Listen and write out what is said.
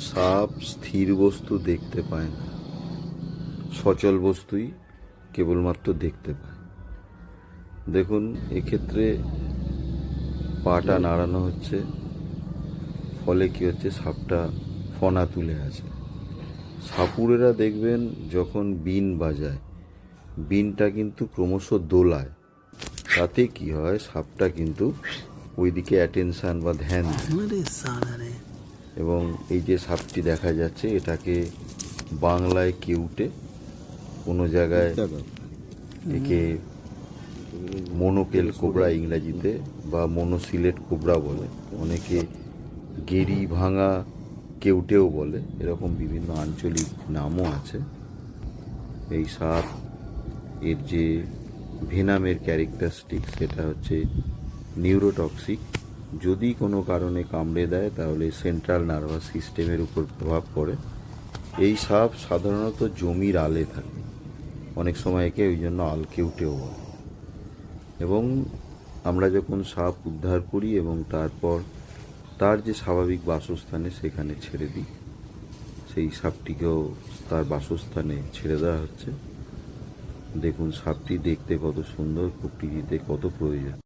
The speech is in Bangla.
সাপ স্থির বস্তু দেখতে পায় না, সচল বস্তুই কেবলমাত্র দেখতে পায়। দেখুন, এক্ষেত্রে পাটা নাড়ানো হচ্ছে, ফলে কি হচ্ছে, সাপটা ফনা তুলে আছে। সাপুড়েরা দেখবেন যখন বিন বাজায়, বিনটা কিন্তু ক্রমশ দোলায়, তাতে কি হয়, সাপটা কিন্তু ওইদিকে অ্যাটেনশন বা ধ্যান দেয়। এবং এই যে সাপটি দেখা যাচ্ছে, এটাকে বাংলায় কেউটে, কোনো জায়গায় একে মনোকেল কোবরা ইংরাজিতে বা মনোসিলেট কোবরা বলে, অনেকে গেরি ভাঙা কেউটেও বলে, এরকম বিভিন্ন আঞ্চলিক নামও আছে। এই সাপ এর যে ভেনামের ক্যারেক্টারিস্টিক, সেটা হচ্ছে নিউরোটক্সিক। যদি কোনো কারণে কামড়ে দেয় তাহলে সেন্ট্রাল নার্ভাস সিস্টেমের উপর প্রভাব পড়ে। এই সাপ সাধারণত জমির আলে থাকে, অনেক সময় একে ওই জন্য আলকেউটেও বলে। এবং আমরা যখন সাপ উদ্ধার করি এবং তারপর তার যে স্বাভাবিক বাসস্থানে সেখানে ছেড়ে দিই, সেই সাপটিকেও তার বাসস্থানে ছেড়ে দেওয়া হচ্ছে। দেখুন সাপটি দেখতে কত সুন্দর, প্রকৃতিতে কত প্রয়োজন।